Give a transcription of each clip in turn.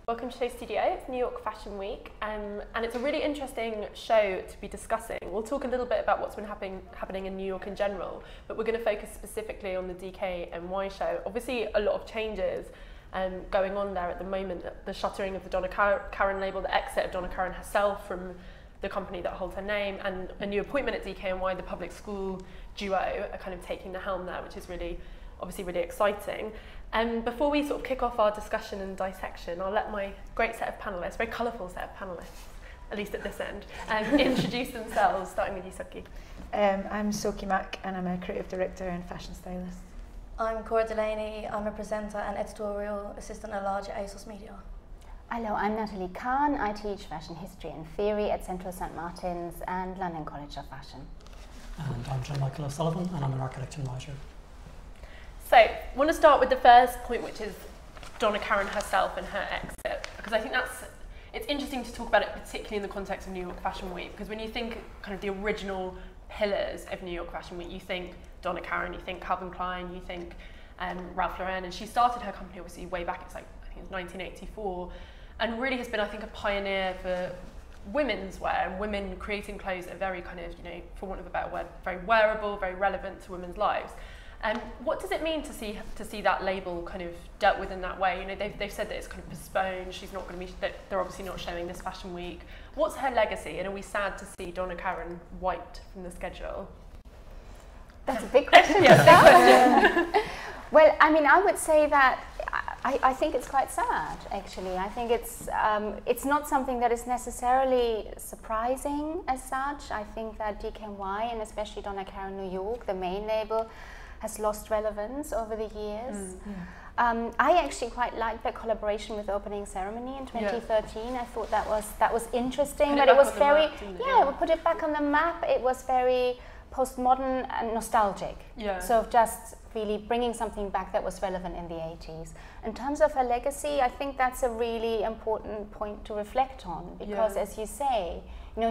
Welcome to Show Studio. It's New York Fashion Week, and it's a really interesting show to be discussing. We'll talk a little bit about what's been happening in New York in general, but we're going to focus specifically on the DKNY show. Obviously, a lot of changes going on there at the moment. The shuttering of the Donna Karan label, the exit of Donna Karan herself from the company that holds her name, and a new appointment at DKNY, the public school duo, are kind of taking the helm there, which is obviously really exciting. Before we sort of kick off our discussion and dissection, I'll let my great set of panellists, very colourful set of panellists, at least at this end, introduce themselves, starting with you, Soki. I'm Soki Mack, and I'm a creative director and fashion stylist. I'm Cora Delaney. I'm a presenter and editorial assistant at large at ASOS Media. Hello, I'm Nathalie. I teach fashion history and theory at Central St Martin's and London College of Fashion. And I'm John Michael O'Sullivan, and I'm an architect and writer. So, I want to start with the first point, which is Donna Karan herself and her exit, because I think it's interesting to talk about it, particularly in the context of New York Fashion Week, because when you think kind of the original pillars of New York Fashion Week, you think Donna Karan, you think Calvin Klein, you think Ralph Lauren, and she started her company obviously way back, I think it was 1984, and really has been, I think, a pioneer for women's wear and women creating clothes that are very kind of, for want of a better word, very wearable, very relevant to women's lives. What does it mean to see that label kind of dealt with in that way? They've said that it's kind of postponed. She's not going to be. They're obviously not showing this fashion week. What's her legacy? And are we sad to see Donna Karan wiped from the schedule? That's a big question. Well, I mean, I would say that I think it's quite sad. Actually, I think it's not something that is necessarily surprising as such. I think that DKNY and especially Donna Karan New York, the main label, has lost relevance over the years. I actually quite liked their collaboration with Opening Ceremony in 2013. Yeah. I thought that was interesting, but it was very we put it back on the map. It was very postmodern and nostalgic. Yeah. So just really bringing something back that was relevant in the 80s. In terms of her legacy, I think that's a really important point to reflect on, because as you say,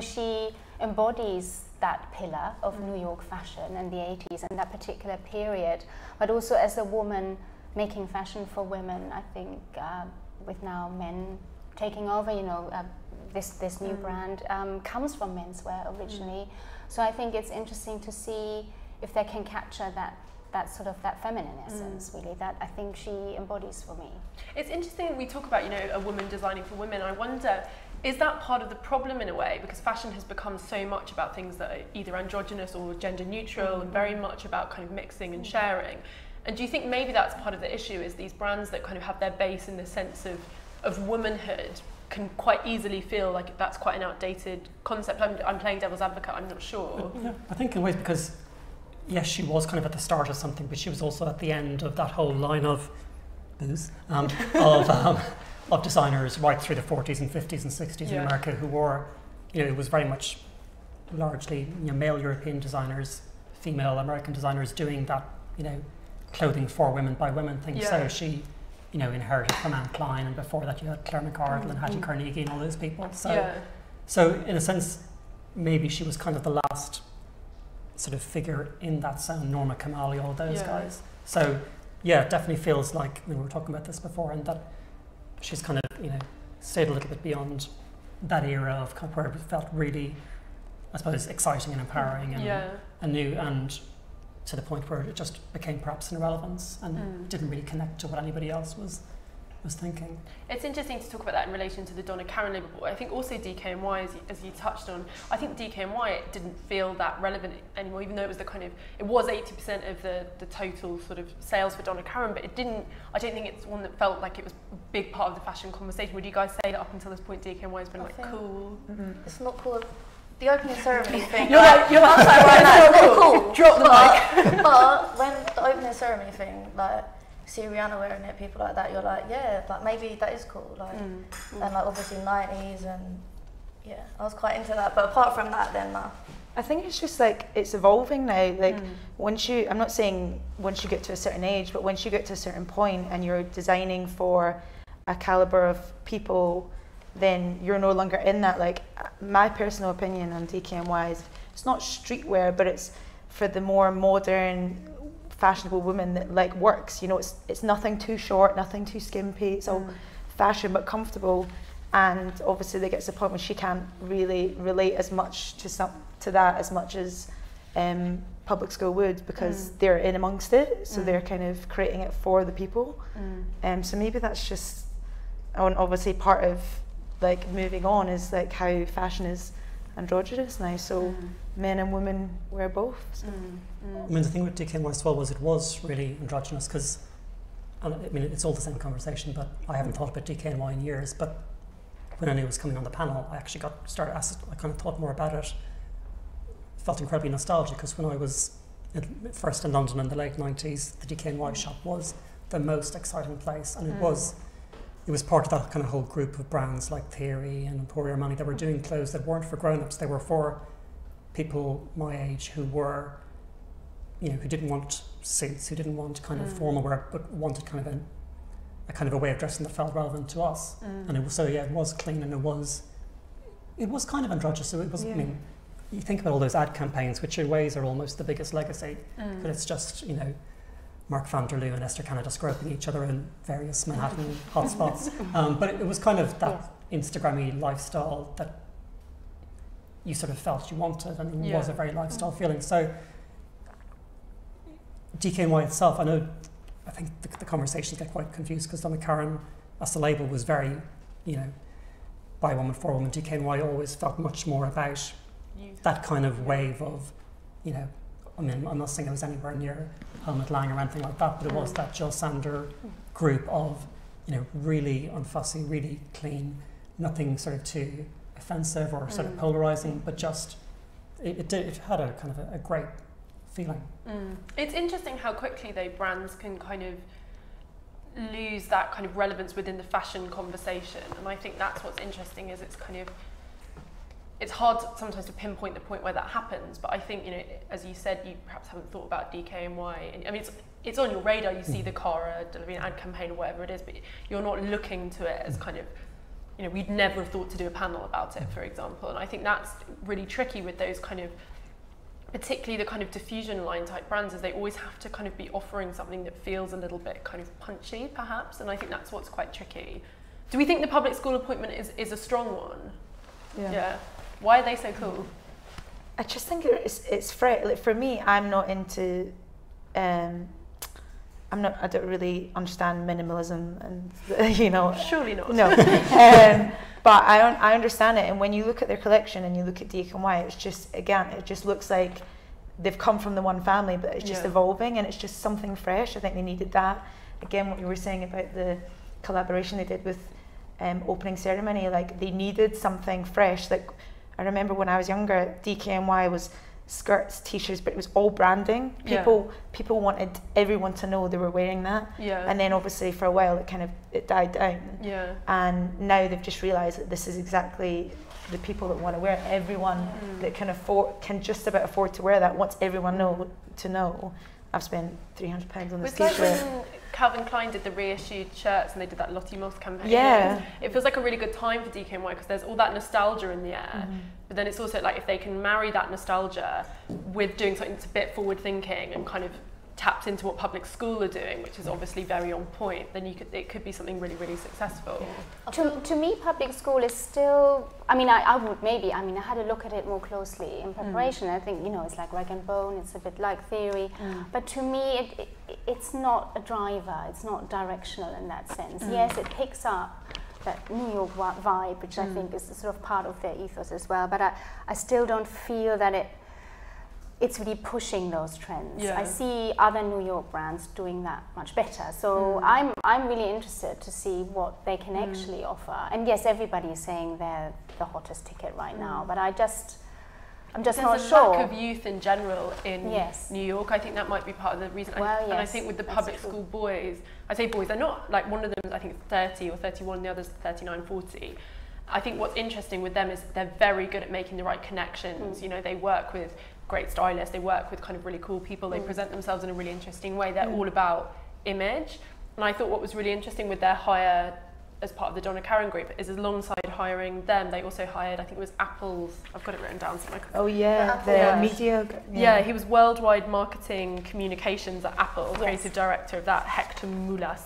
she embodies that pillar of New York fashion in the 80s and that particular period, but also as a woman making fashion for women. I think with now men taking over, this new brand comes from menswear originally. So I think it's interesting to see if they can capture that sort of that feminine essence, really, that I think she embodies for me. It's interesting we talk about, a woman designing for women. I wonder, is that part of the problem in a way? Because fashion has become so much about things that are either androgynous or gender neutral and very much about kind of mixing and sharing. And do you think maybe that's part of the issue, is these brands that kind of have their base in the sense of womanhood can quite easily feel like that's quite an outdated concept? I'm playing devil's advocate, I'm not sure. Yeah, I think in ways because, yes, she was kind of at the start of something, but she was also at the end of that whole line of booze, of designers right through the 40s and 50s and 60s in America who wore, it was very much largely male European designers, female American designers doing that, clothing for women by women thing. Yeah. So she, inherited from Anne Klein, and before that you had Claire McArdle and Hattie Carnegie and all those people. So in a sense, maybe she was kind of the last sort of figure in that sound, Norma Kamali, all those guys. So yeah, it definitely feels like, we were talking about this before, and that she's kind of, stayed a little bit beyond that era of kind of where it felt really, I suppose, exciting and empowering and new, and to the point where it just became perhaps an irrelevance and didn't really connect to what anybody else was thinking. It's interesting to talk about that in relation to the Donna Karan label, but I think also DKNY, as you touched on, I think DKNY didn't feel that relevant anymore, even though it was it was 80% of the total sort of sales for Donna Karan, but I don't think it's one that felt like it was a big part of the fashion conversation. Would you guys say that up until this point DKNY has been cool? It's not cool. The opening ceremony thing. You're outside right now. It's cool. Drop the mic. But when the opening ceremony thing, see Rihanna wearing it, people like that, you're like, maybe that is cool. And obviously 90s, and I was quite into that. But apart from that, then I think it's just it's evolving now. I'm not saying once you get to a certain age, but once you get to a certain point and you're designing for a caliber of people, then you're no longer in that. My personal opinion on DKNY is it's not streetwear, but it's for the more modern, fashionable women that works. It's nothing too short, nothing too skimpy. It's all fashion but comfortable, and obviously they get to the point where she can't really relate as much to that as much as public school would, because they're in amongst it, so they're kind of creating it for the people. So maybe that's just, and obviously part of like moving on is like how fashion is androgynous now, so men and women wear both. So. I mean, the thing with DKNY as well was it was really androgynous, because I mean, it's all the same conversation, but I haven't thought about DKNY in years, but when I knew it was coming on the panel, I actually I kind of thought more about it. Felt incredibly nostalgic, because when I was first in London in the late 90s, the DKNY shop was the most exciting place, and it was part of that kind of whole group of brands like Theory and Emporio Armani that were doing clothes that weren't for grown-ups, they were for people my age who were, you know, who didn't want suits, who didn't want kind of formal wear, but wanted kind of a way of dressing that felt relevant to us. And it was, so yeah, it was clean, and it was kind of androgynous. So it was, I mean, you think about all those ad campaigns, which in ways are almost the biggest legacy, but it's just, you know, Mark van der Loo and Esther Canada groping each other in various Manhattan hotspots. But it was kind of that Instagram-y lifestyle that you sort of felt you wanted, and it was a very lifestyle feeling. So DKNY itself, I think the conversations get quite confused, because Donna Karan, as the label, was very, you know, by a woman, for a woman. DKNY always felt much more about that kind of wave of, you know, I mean, I'm not saying it was anywhere near Helmut Lang or anything like that, but it was that Jill Sander group of, you know, really unfussy, really clean, nothing sort of too offensive or sort of polarizing, but just it had a kind of a great feeling. It's interesting how quickly though brands can kind of lose that kind of relevance within the fashion conversation, and I think that's what's interesting, is it's hard sometimes to pinpoint the point where that happens, but I think, you know, as you said, you perhaps haven't thought about DKNY, and I mean it's on your radar, you see the Cora, Delaney ad campaign or whatever it is, but you're not looking to it as kind of, you know, we'd never have thought to do a panel about it, for example, and I think that's really tricky with those kind of, particularly the kind of diffusion line type brands, is they always have to kind of be offering something that feels a little bit kind of punchy perhaps, and I think that's what's quite tricky. Do we think the public school appointment is a strong one? Yeah. Why are they so cool? I just think it's fresh. Like for me, I'm not into, I don't really understand minimalism, and you know. Surely not. No. But I understand it, and when you look at their collection and you look at DKNY, it's just, again, it just looks like they've come from the one family, but it's just evolving, and it's just something fresh. I think they needed that. Again, what you were saying about the collaboration they did with opening ceremony, like they needed something fresh. Like I remember when I was younger, DKNY was skirts, t-shirts, but it was all branding. People wanted everyone to know they were wearing that. And then obviously for a while it died down. And now they've just realised that this is exactly the people that want to wear it. Everyone that can just about afford to wear that wants everyone to know. I've spent £300 on this t-shirt. Like when Calvin Klein did the reissued shirts and they did that Lottie Moss campaign. It feels like a really good time for DKNY, because there's all that nostalgia in the air, but then it's also like if they can marry that nostalgia with doing something that's a bit forward thinking and kind of taps into what public school are doing, which is obviously very on point, then it could be something really, really successful. To me, public school is still, I had a look at it more closely in preparation. I think, you know, it's like rag and bone, it's a bit like Theory, but to me it's not a driver, it's not directional in that sense. Yes, it picks up that New York vibe, which I think is sort of part of their ethos as well, but I still don't feel that it's really pushing those trends. I see other New York brands doing that much better. So I'm really interested to see what they can actually offer. And yes, everybody is saying they're the hottest ticket right now, but I'm just not sure. There's a lack of youth in general in New York. I think that might be part of the reason. And I think with the public school boys, I say boys, they're not, like one of them I think is 30 or 31 and the other's 39, 40. I think what's interesting with them is they're very good at making the right connections. You know, they work with great stylists, they work with kind of really cool people, they present themselves in a really interesting way. They're all about image. And I thought what was really interesting with their hire as part of the Donna Karan group is alongside hiring them, they also hired, I think it was Apple's, I've got it written down somewhere. The media. Yeah, he was worldwide marketing communications at Apple, creative director of that, Hector Mulas.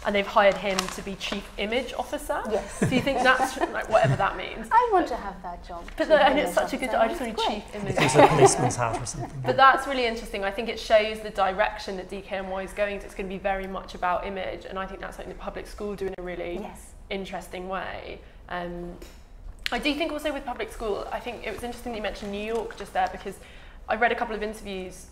and they've hired him to be chief image officer. Yes. Do you think that's like whatever that means? I want to have that job. But and it's such a good. I just want to chief image. It's a policeman's hat or something. But that's really interesting. I think it shows the direction that DKNY is going. It's going to be very much about image, and I think that's something the public school do in a really interesting way. I do think also with public school, I think it was interesting that you mentioned New York just there, because I read a couple of interviews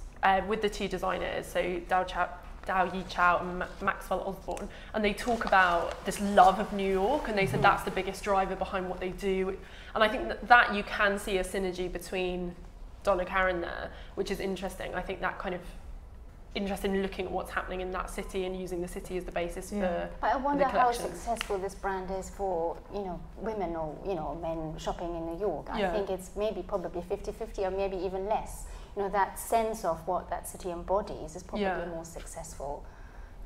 with the two designers, so Dao Yi Chow and Maxwell Osborne, and they talk about this love of New York, and they said that's the biggest driver behind what they do. And I think that you can see a synergy between Donna Karan there, which is interesting. I think that kind of interested in looking at what's happening in that city and using the city as the basis for But I wonder the how collections. successful this brand is for, women or, men shopping in New York. I think it's probably 50-50 or maybe even less. That sense of what that city embodies is probably more successful,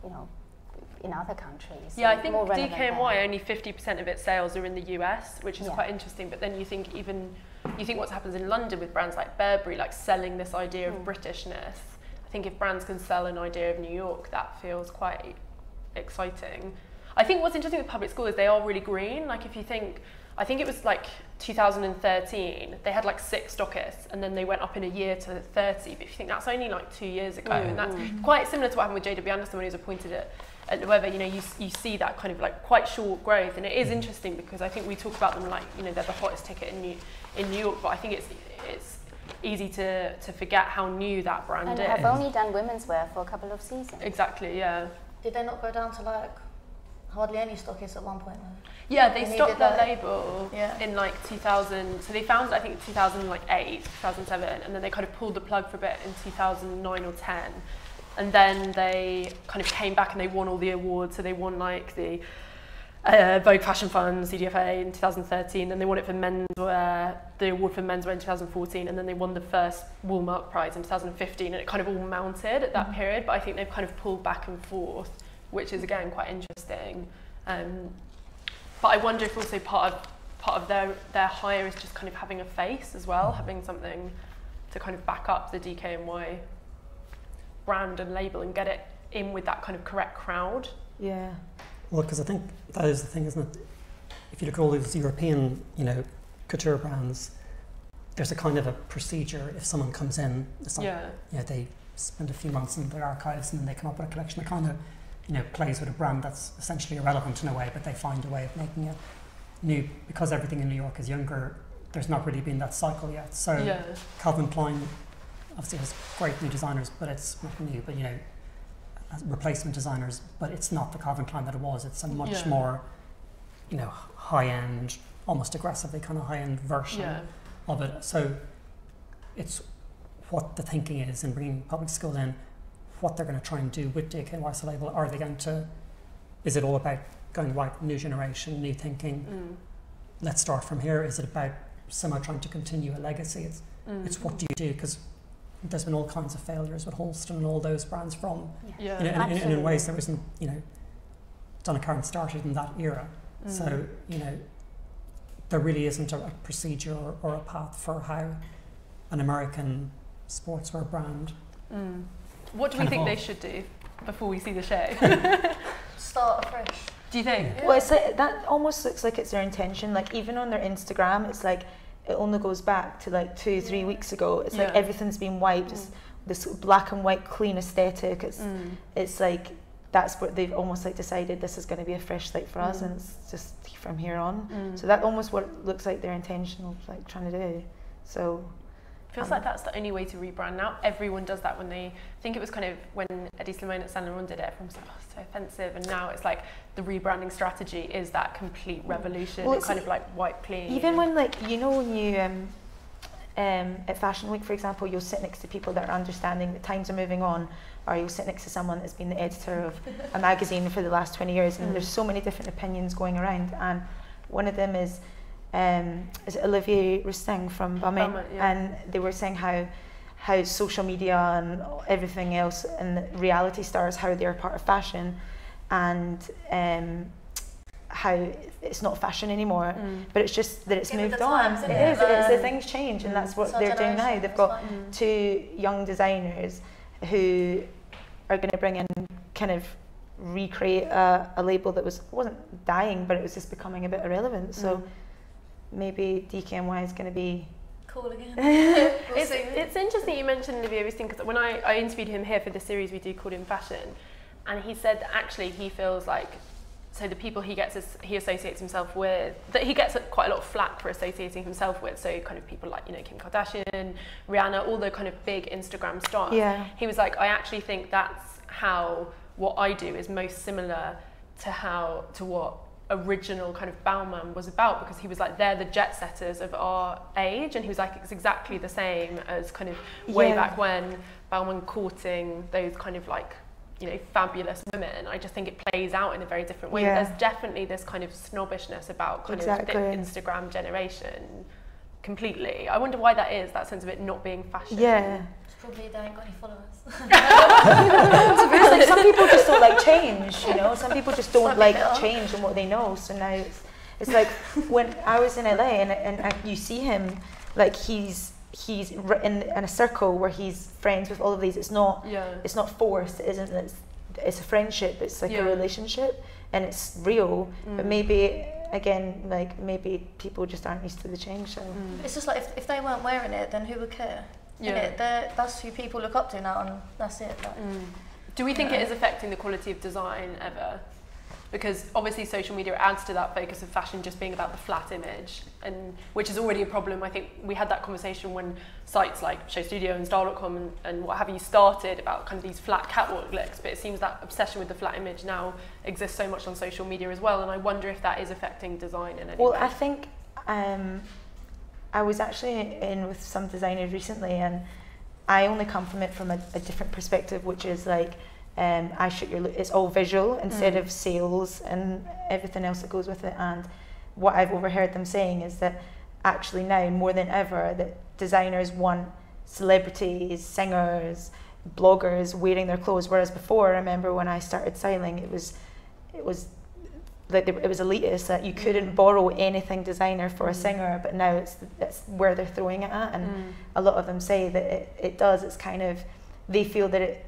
in other countries. Yeah, I think DKNY, only 50% of its sales are in the US, which is quite interesting. But then you think what happens in London with brands like Burberry, like selling this idea of Britishness. I think if brands can sell an idea of New York, that feels quite exciting. I think what's interesting with public school is they are really green. Like if you think, I think it was like 2013, they had like 6 stockists, and then they went up in a year to 30. But if you think that's only like 2 years ago, and that's quite similar to what happened with JW Anderson when he was appointed at Loewe. You see that kind of like quite short growth, and it is interesting because I think we talk about them like they're the hottest ticket in New York, but I think it's easy to forget how new that brand is. And have only done women's wear for a couple of seasons. Exactly, yeah. Did they not go down to like hardly any stockists at one point though? Yeah, they stopped their label in like 2000. So they founded, I think, 2008, 2007, and then they kind of pulled the plug for a bit in 2009 or 10. And then they kind of came back and they won all the awards. So they won like the Vogue Fashion Fund, CDFA in 2013, and they won it for menswear, the award for menswear in 2014, and then they won the first Woolmark Prize in 2015, and it kind of all mounted at that period. But I think they've kind of pulled back and forth, which is again quite interesting. But I wonder if also part of their hire is just kind of having a face as well, having something to kind of back up the DKNY brand and label and get it in with that kind of correct crowd. Yeah. Well, because I think that is the thing, isn't it? If you look at all these European, couture brands, there's a kind of a procedure. If someone comes in, it's like, they spend a few months in their archives and then they come up with a collection that kind of, plays with a brand that's essentially irrelevant in a way, but they find a way of making it new. Because everything in New York is younger, there's not really been that cycle yet. So Calvin Klein obviously has great new designers, but it's not new, but replacement designers, but it's not the Calvin Klein that it was. It's a much more, high-end, almost aggressively kind of high-end version of it. So it's what the thinking is in bringing public school in, what they're going to try and do with DKNY's label. Are they going to, is it all about going right, new generation, new thinking, let's start from here? Is it about somehow trying to continue a legacy? It's what do you do? Because there's been all kinds of failures with Holston and all those brands from, in ways there isn't, Donna Karan started in that era. So, there really isn't a procedure or a path for how an American sportswear brand. What do we think they should do before we see the show? Start afresh. Do you think? Well, it's like, that almost looks like it's their intention. Like even on their Instagram, it's like it only goes back to like 2-3 weeks ago. It's like everything's been wiped. It's this black and white clean aesthetic. It's like that's what they've almost like decided, this is going to be a fresh slate for us, and it's just from here on. So that almost what it looks like their intention of like trying to do. So feels like that's the only way to rebrand now. Everyone does that when they think it was kind of when Eddie Slimane at Saint Laurent did it, everyone was like, oh, so offensive, and now it's like the rebranding strategy is that complete revolution. Well, it's kind of like wipe clean. Even when like when you at Fashion Week, for example, you'll sit next to people that are understanding that times are moving on, or you'll sit next to someone that's been the editor of a magazine for the last 20 years, and there's so many different opinions going around, and one of them is it Olivier Rousteing from Balmain, and they were saying how social media and everything else and reality stars, how they're part of fashion, and how it's not fashion anymore, but it's just that it's moved on. It is. It's the things change, and that's what they're doing now. They've got 2 young designers who are going to bring in kind of recreate a label that wasn't dying, but it was just becoming a bit irrelevant. So maybe DKNY is going to be cool again. It's interesting you mentioned Olivier Rousteing, because when I interviewed him here for the series we do called In Fashion, and he said that actually he feels like, so the people he associates himself with, that he gets quite a lot of flack for associating himself with, so kind of people like, you know, Kim Kardashian, Rihanna, all the kind of big Instagram stars. Yeah. He was like, I actually think that's how what I do is most similar to what original kind of Bauman was about, because he was like, they're the jet setters of our age, and he was like, it's exactly the same as kind of way back when Bauman courting those kind of like, you know, fabulous women. I just think it plays out in a very different way. Yeah. There's definitely this kind of snobbishness about kind of the Instagram generation completely. I wonder why that is, that sense of it not being fashion. Yeah. It's probably they ain't got any followers. It's like some people just don't like change, you know. Some people just don't like change and what they know. So now it's like when I was in LA and you see him, like he's in a circle where he's friends with all of these. It's not forced. It isn't. It's a friendship. It's like a relationship, and it's real. But maybe again, like maybe people just aren't used to the change. So it's just like if they weren't wearing it, then who would care? That's who people look up to now, and that's it. Like, do we think it is affecting the quality of design ever? Because obviously social media adds to that focus of fashion just being about the flat image, and which is already a problem. I think we had that conversation when sites like Show Studio and Style.com and what have you started about kind of these flat catwalk looks, but it seems that obsession with the flat image now exists so much on social media as well, and I wonder if that is affecting design in any way. Well, I think I was actually in with some designers recently, and I only come from it from a different perspective, which is like, I shoot your look, it's all visual instead of sales and everything else that goes with it. And what I've overheard them saying is that actually now more than ever that designers want celebrities, singers, bloggers wearing their clothes, whereas before, I remember when I started styling, it was like it was elitist, that you couldn't borrow anything designer for a singer, but now it's where they're throwing it at, and a lot of them say that it does. It's kind of, they feel that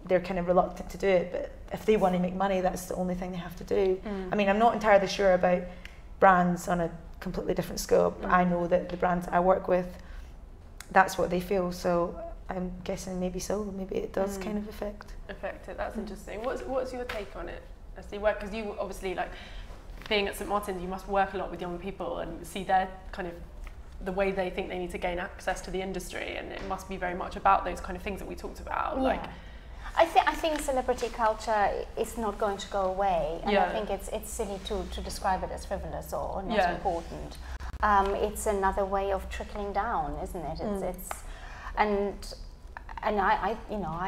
they're kind of reluctant to do it, but if they want to make money, that's the only thing they have to do. I mean, I'm not entirely sure about brands on a completely different scope. I know that the brands I work with, that's what they feel, so I'm guessing maybe it does kind of affect it. That's interesting. What's your take on it as you work? Because you obviously, like, being at St Martin's, you must work a lot with young people and see their kind of the way they think they need to gain access to the industry, and it must be very much about those kind of things that we talked about. Like, I think celebrity culture is not going to go away, and I think it's silly to describe it as frivolous or not important. It's another way of trickling down, isn't it? I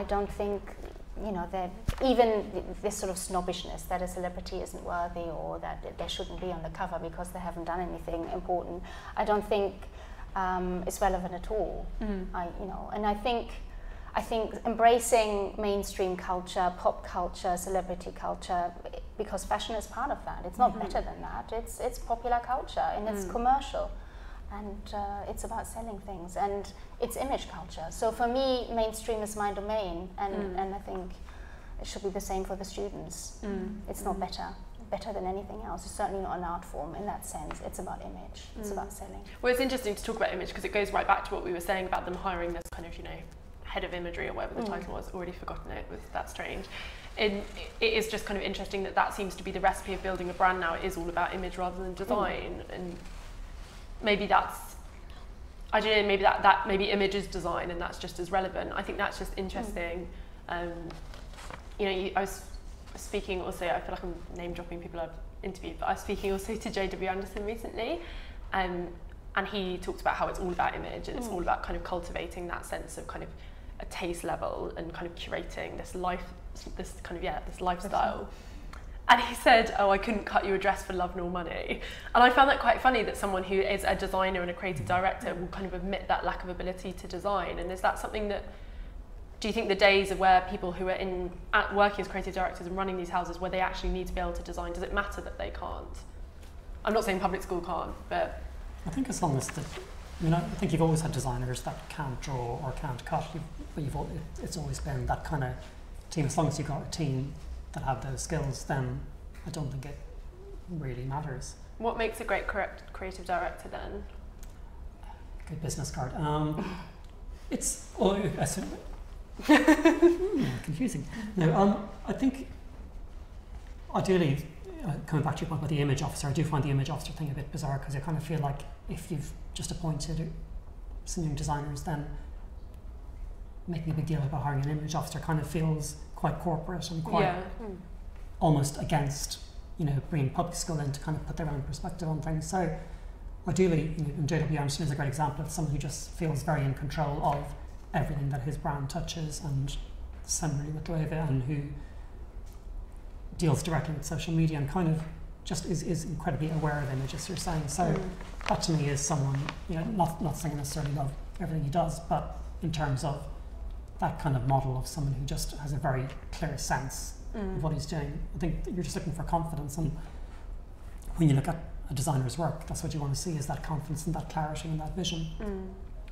don't think, you know, that even this sort of snobbishness that a celebrity isn't worthy or that they shouldn't be on the cover because they haven't done anything important, I don't think is relevant at all. I think embracing mainstream culture, pop culture, celebrity culture, because fashion is part of that. It's not better than that. It's popular culture, and it's commercial, and it's about selling things, and it's image culture. So for me, mainstream is my domain, and I think it should be the same for the students. It's not better than anything else. It's certainly not an art form in that sense. It's about image. It's about selling. Well, it's interesting to talk about image because it goes right back to what we were saying about them hiring this kind of, you know, head of imagery or whatever the title was. Already forgotten it. Was that strange? It is just kind of interesting that seems to be the recipe of building a brand now. It is all about image rather than design, and maybe that's, I don't know, maybe that maybe image is design, and that's just as relevant. I think that's just interesting. You know, I was speaking also, I feel like I'm name dropping people I've interviewed, but I was speaking also to J.W. Anderson recently, and he talked about how it's all about image, and it's all about kind of cultivating that sense of kind of a taste level and kind of curating this lifestyle. And he said, "Oh, I couldn't cut you a dress for love nor money." And I found that quite funny, that someone who is a designer and a creative director will kind of admit that lack of ability to design. And is that something that, do you think the days of where people who are working as creative directors and running these houses, where they actually need to be able to design, does it matter that they can't? I'm not saying public school can't, but I think as long as I think you've always had designers that can't draw or can't cut, but it's always been that kind of team. As long as you've got a team that have those skills, then I don't think it really matters. What makes a great creative director then? Good business card. It's confusing. No, I think ideally, coming back to your point about the image officer, I do find the image officer thing a bit bizarre, because I kind of feel like if you've just appointed some new designers, then making a big deal about hiring an image officer kind of feels quite corporate and quite almost against, bringing public skill in to kind of put their own perspective on things. So ideally, and JW Anderson is a great example of someone who just feels very in control of everything that his brand touches, and similarly with Loewe, and who deals directly with social media and kind of just is incredibly aware of image, as you're saying. So that to me is someone, not saying I necessarily love everything he does, but in terms of that kind of model of someone who just has a very clear sense of what he's doing. I think you're just looking for confidence, and when you look at a designer's work, that's what you want to see, is that confidence and that clarity and that vision.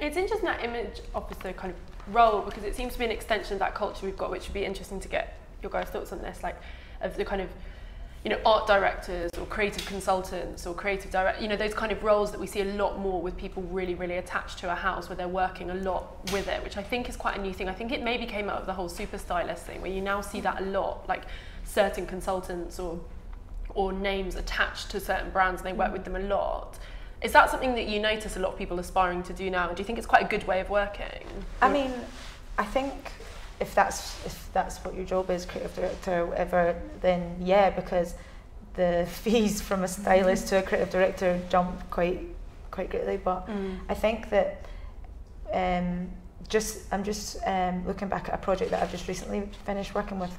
It's interesting, that image officer kind of role, because it seems to be an extension of that culture we've got, which would be interesting to get your guys' thoughts on this, like of the kind of art directors or creative consultants or creative those kind of roles that we see a lot more with people really, really attached to a house, where they're working a lot with it, which I think is quite a new thing. I think it maybe came out of the whole super stylist thing, where you now see that a lot, like certain consultants or names attached to certain brands, and they work with them a lot. Is that something that you notice a lot of people aspiring to do now? Do you think it's quite a good way of working? I mean, I think if that's what your job is, creative director or whatever, then yeah, because the fees from a stylist to a creative director jump quite greatly. But I think that I'm just looking back at a project that I've just recently finished working with.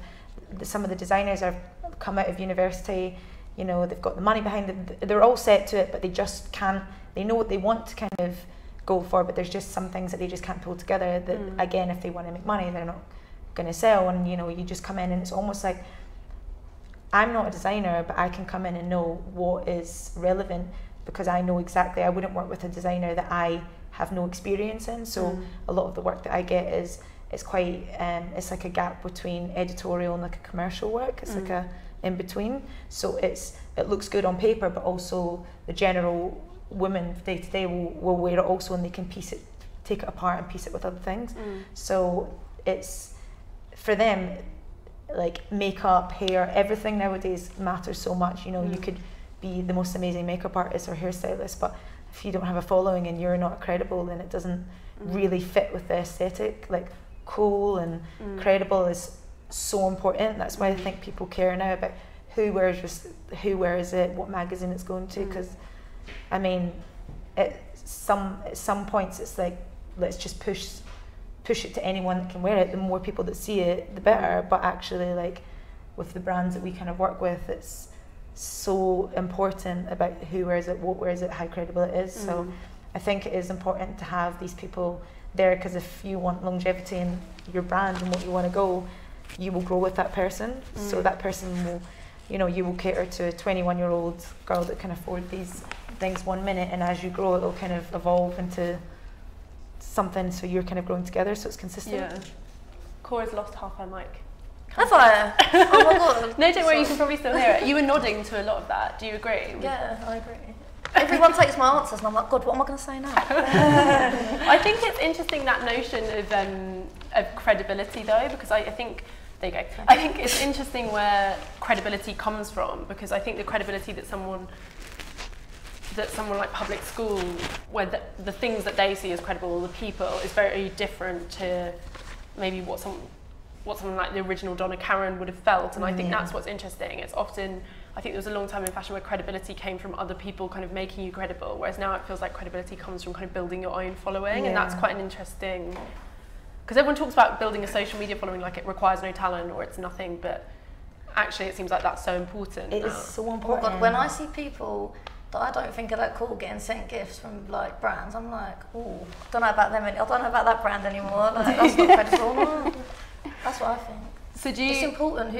Some of the designers have come out of university, they've got the money behind it, they're all set to it, but they just can't, they know what they want to kind of go for, but there's just some things that they just can't pull together that, again, if they want to make money, they're not going to sell. And you just come in, and it's almost like, I'm not a designer, but I can come in and know what is relevant, because I know exactly, I wouldn't work with a designer that I have no experience in. So a lot of the work that I get is quite it's like a gap between editorial and like a commercial work. It's like a in between. So it looks good on paper, but also the general women day to day will wear it also, and they can take it apart and piece it with other things. So it's for them, like makeup, hair, everything nowadays matters so much. You could be the most amazing makeup artist or hairstylist, but if you don't have a following and you're not credible, then it doesn't really fit with the aesthetic. Like cool and credible is so important. That's why I think people care now about who wears it, what magazine it's going to, because I mean, at some points it's like, let's just push it to anyone that can wear it. The more people that see it, the better. But actually, like with the brands that we kind of work with, it's so important about who wears it, what wears it, how credible it is. So I think it is important to have these people there, because if you want longevity in your brand and what you want to go, you will grow with that person. So that person will, you will cater to a 21-year-old girl that can afford these things 1 minute, and as you grow, it'll kind of evolve into something, so you're kind of growing together, so it's consistent. Yeah. Cora's lost half her mic. Have I? Oh my god. No, don't worry, you can probably still hear it. You were nodding to a lot of that. Do you agree? Yeah, I agree. Everyone takes my answers and I'm like, God, what am I going to say now? I think it's interesting, that notion of credibility though, because I think, there you go. I think it's interesting where credibility comes from, because I think the credibility that someone like public school, where the things that they see as credible, the people, is very different to maybe what someone like the original Donna Karan would have felt. And I think that's what's interesting. It's often, I think there was a long time in fashion where credibility came from other people kind of making you credible, whereas now it feels like credibility comes from kind of building your own following. And that's quite an interesting, because everyone talks about building a social media following like it requires no talent or it's nothing, but actually it seems like that's so important. It is so important. Oh God, when I see people that I don't think are that cool getting sent gifts from like brands, I'm like, oh, I don't know about them, I don't know about that brand anymore. Like, that's not credible. That's what I think. So it's important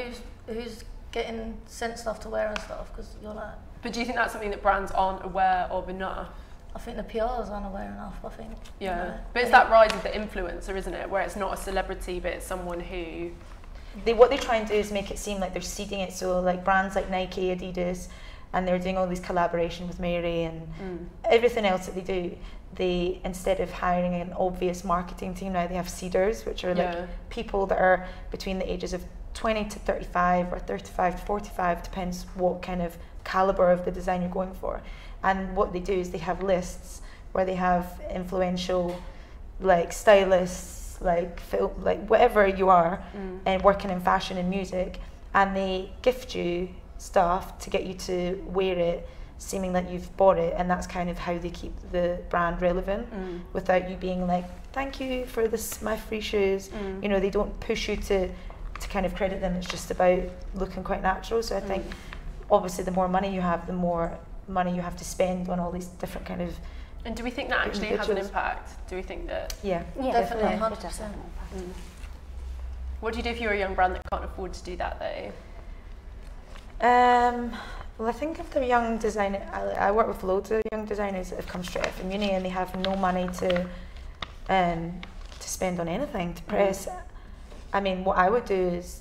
who's getting sent stuff to wear and stuff, because you're like. But do you think that's something that brands aren't aware of enough? I think the PRs aren't aware enough, I think. Yeah, but it's that rise of the influencer, isn't it? Where it's not a celebrity, but it's someone who what they try and do is make it seem like they're seeding it. So like brands like Nike, Adidas, and they're doing all these collaboration with Mary and everything else that they do. They, instead of hiring an obvious marketing team, now they have seeders, which are like people that are between the ages of 20 to 35 or 35 to 45, depends what kind of caliber of the design you're going for. And what they do is they have lists where they have influential like stylists, like film, like whatever you are, and working in fashion and music, and they gift you stuff to get you to wear it seeming that you've bought it, and that's kind of how they keep the brand relevant without you being like, thank you for this, my free shoes. You know, they don't push you to kind of credit them. It's just about looking quite natural. So I think obviously the more money you have, the more money you have to spend on all these different kind of. And do we think that actually has an impact? Do we think that? Yeah, definitely, 100%. What do you do if you're a young brand that can't afford to do that though? Well, I think if they're young designer, I work with loads of young designers that have come straight out from uni and they have no money to spend on anything, to press. I mean, what I would do is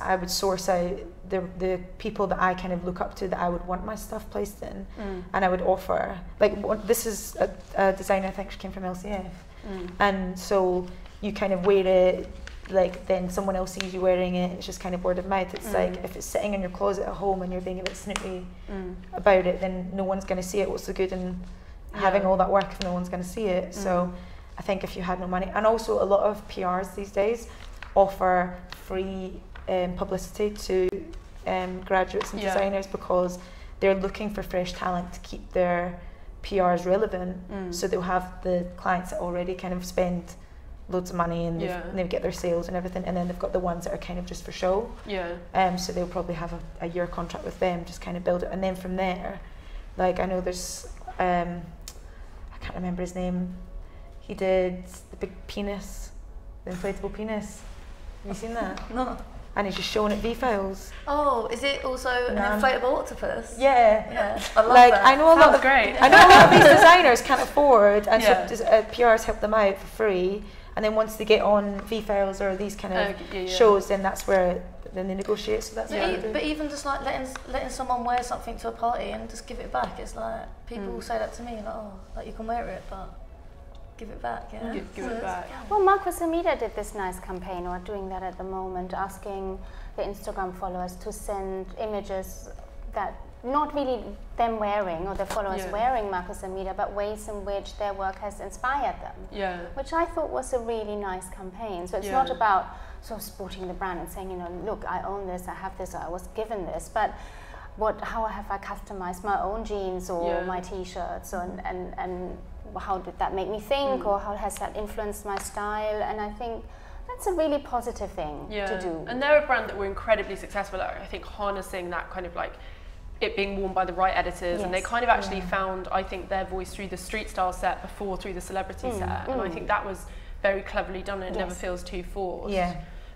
I would source out the people that I kind of look up to, that I would want my stuff placed in, and I would offer. Like, this is a designer, I think she came from LCF, and so you kind of wear it, like then someone else sees you wearing it, it's just kind of word of mouth. It's like if it's sitting in your closet at home and you're being a bit snoopy about it, then no one's going to see it. What's the good in having all that work if no one's going to see it? So I think if you had no money, and also a lot of PRs these days offer free publicity to graduates and designers, because they're looking for fresh talent to keep their PRs relevant. So they'll have the clients that already kind of spend loads of money and they get their sales and everything, and then they've got the ones that are kind of just for show. So they'll probably have a year contract with them, just kind of build it, and then from there, like I know there's I can't remember his name. He did the big penis, the inflatable penis. Have you seen that? No. And he's just showing it V-files. Oh, is it also an inflatable octopus? Yeah. I love like, that. I know a lot of great. I know a lot of these designers can't afford, and so PRs help them out for free. And then once they get on V-files or these kind of shows, then that's where then they negotiate. So that's but even just like letting someone wear something to a party and just give it back. It's like people say that to me, like, oh, like you can wear it, but give it back. Give it back. Well, Marcus Amida did this nice campaign, or doing that at the moment, asking the Instagram followers to send images that not really them wearing or their followers wearing Marcus Amida, but ways in which their work has inspired them. Which I thought was a really nice campaign. So it's not about sort of supporting the brand and saying, you know, look, I own this, I have this, I was given this, but how have I customized my own jeans or my t-shirts, and how did that make me think, or how has that influenced my style? And I think that's a really positive thing to do. And they're a brand that were incredibly successful at, I think, harnessing that kind of like it being worn by the right editors, and they kind of actually found, I think, their voice through the street style set before through the celebrity set, and I think that was very cleverly done, and it never feels too forced.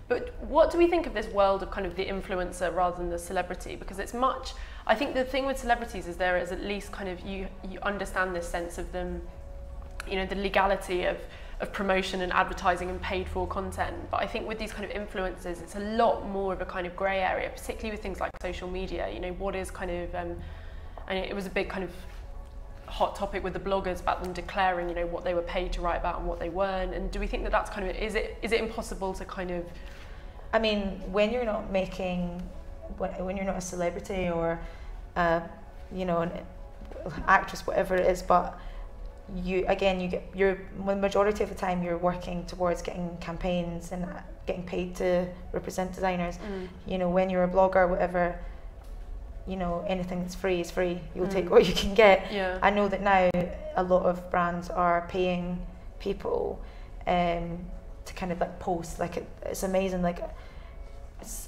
But what do we think of this world of kind of the influencer rather than the celebrity? Because it's much, I think the thing with celebrities is there is at least kind of you understand this sense of them, you know, the legality of promotion and advertising and paid for content. But I think with these kind of influencers, it's a lot more of a kind of grey area, particularly with things like social media. You know, what is kind of, and it was a big kind of hot topic with the bloggers about them declaring, you know, what they were paid to write about and what they weren't. And do we think that that's kind of, is it impossible to kind of? I mean, when you're not making, when you're not a celebrity or, you know, an actress, whatever it is, but the majority of the time you're working towards getting campaigns and getting paid to represent designers. You know, when you're a blogger, whatever, you know, anything that's free is free. You'll take what you can get. I know that now a lot of brands are paying people to kind of like post. Like it's amazing. Like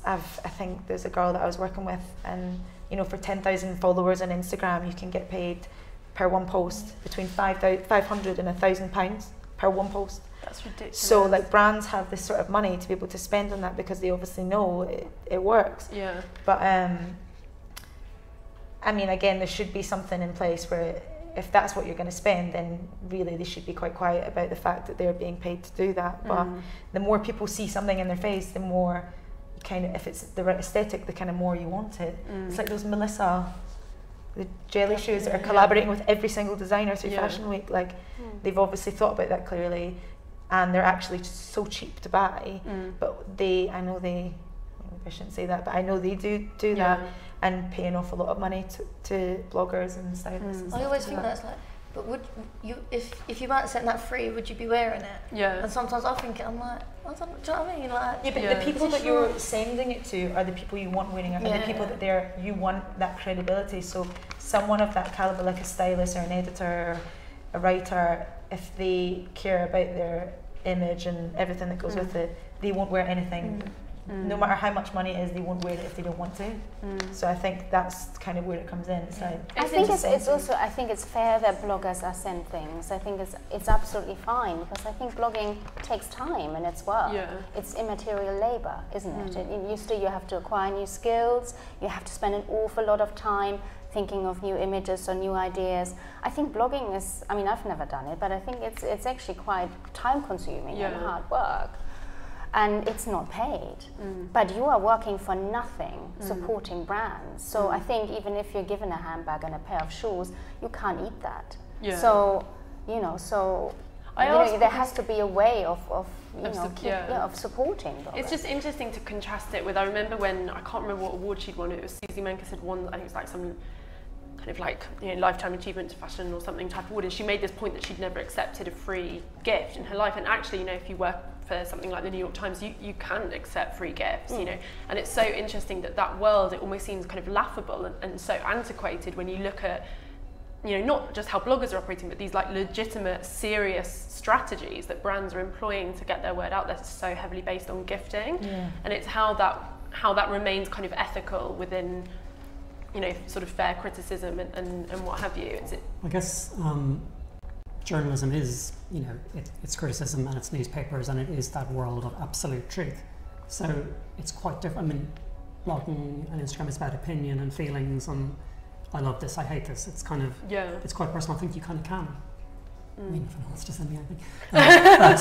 I think there's a girl that I was working with, and you know, for 10,000 followers on Instagram, you can get paid per one post between £500 and £1,000 per one post. That's ridiculous. So like brands have this sort of money to be able to spend on that because they obviously know it works. But I mean, again, there should be something in place where if that's what you're going to spend, then really they should be quite quiet about the fact that they're being paid to do that. But the more people see something in their face, the more you kind of, if it's the right aesthetic, the kind of more you want it. It's like those Melissa, the jelly shoes that are collaborating with every single designer through Fashion Week. Like they've obviously thought about that clearly, and they're actually so cheap to buy. But I shouldn't say that, but I know they do that and pay an awful lot of money to bloggers and stylists. And I always think that's like, but would you, if you weren't setting that free, would you be wearing it? Yeah. And sometimes I think I'm like, I don't, do you know what I mean? Like, yeah, but the people that you're sending it to are the people you want wearing it, and the people that you want that credibility. So someone of that caliber, like a stylist or an editor or a writer, if they care about their image and everything that goes with it, they won't wear anything. No matter how much money it is, they won't wear it if they don't want to. So I think that's kind of where it comes in. It's like, I think it's also, I think it's fair that bloggers are sent things. I think it's absolutely fine, because I think blogging takes time and it's work. It's immaterial labor, isn't it? You have to acquire new skills. You have to spend an awful lot of time thinking of new images or new ideas. I think blogging is, I mean, I've never done it, but I think it's actually quite time consuming and hard work. And it's not paid, but you are working for nothing, supporting brands. So I think even if you're given a handbag and a pair of shoes, you can't eat that. So there has to be a way of supporting bloggers. It's just interesting to contrast it with, I remember when, I can't remember what award she'd won, it was Susie Menkes had won, I think it was like some kind of like, lifetime achievement fashion or something type of award, and she made this point that she'd never accepted a free gift in her life. And actually, if you work for something like the New York Times, you can accept free gifts, and it's so interesting that world, it almost seems kind of laughable and so antiquated when you look at, not just how bloggers are operating, but these like legitimate, serious strategies that brands are employing to get their word out there, so heavily based on gifting. And it's how that remains kind of ethical within, sort of fair criticism and what have you. I guess journalism is, it's criticism and it's newspapers, and it is that world of absolute truth. So it's quite different. I mean, blogging and Instagram is about opinion and feelings, and I love this, I hate this. It's kind of, it's quite personal. I think you kind of can. I mean, if anyone wants to send me anything. But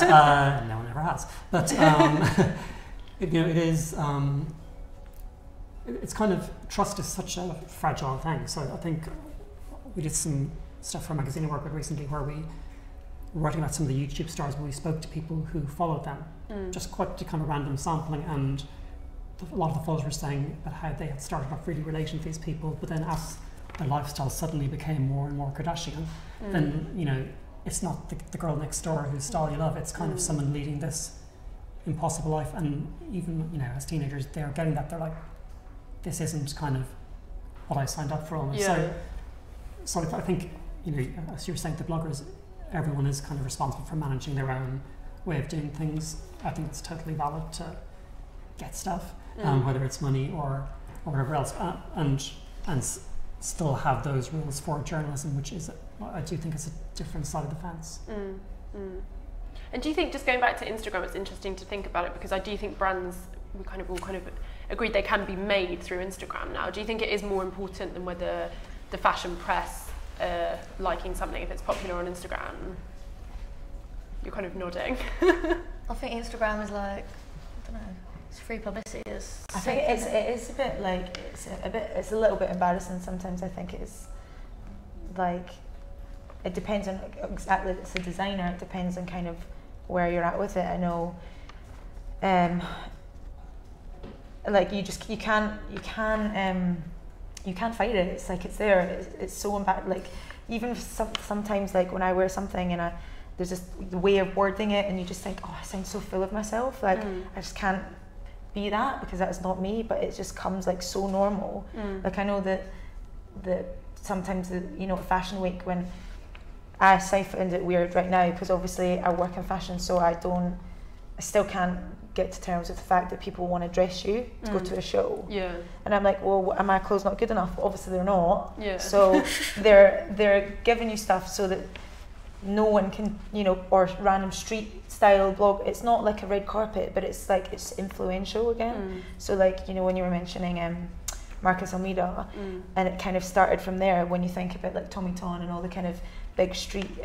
no one ever has. But, it is, it's kind of, trust is such a fragile thing. So I think we did some stuff for a magazine I worked with recently where we were writing about some of the YouTube stars, where we spoke to people who followed them, just quite to kind of random sampling, and a lot of the followers were saying about how they had started off really relating to these people, but then as their lifestyle suddenly became more and more Kardashian, then it's not the girl next door whose style you love, it's kind of someone leading this impossible life. And even as teenagers, they're getting that, they're like, this isn't kind of what I signed up for almost. So I think, as you were saying, the bloggers, everyone is kind of responsible for managing their own way of doing things. I think it's totally valid to get stuff, whether it's money or whatever else, and still have those rules for journalism, which is, I do think, is a different side of the fence. And do you think, just going back to Instagram, it's interesting to think about it, because I do think brands, we kind of all agreed they can be made through Instagram now. Do you think it is more important than whether the fashion press liking something if it's popular on Instagram? You're kind of nodding. I think Instagram is like, I don't know, it's free publicity. I think it is a bit like, it's a little bit embarrassing sometimes. I think it's like, it depends on exactly, it's a designer, it depends on kind of where you're at with it. I know, like you can't fight it. It's like, it's there. It's so bad. Like, even sometimes, like when I wear something and there's this the way of wording it, and you just think, oh, I sound so full of myself. Like, I just can't be that, because that's not me. But it just comes like so normal. Like, I know that sometimes at Fashion Week, when I find it weird right now, because obviously I work in fashion, so I still can't get to terms with the fact that people want to dress you to go to a show. And I'm like, well, are my clothes not good enough? Well, obviously they're not. So they're giving you stuff so that no one can, or random street style blog. It's not like a red carpet, but it's like, it's influential again. So like, when you were mentioning Marcus Almeida, and it kind of started from there. When you think about like Tommy Ton and all the kind of big street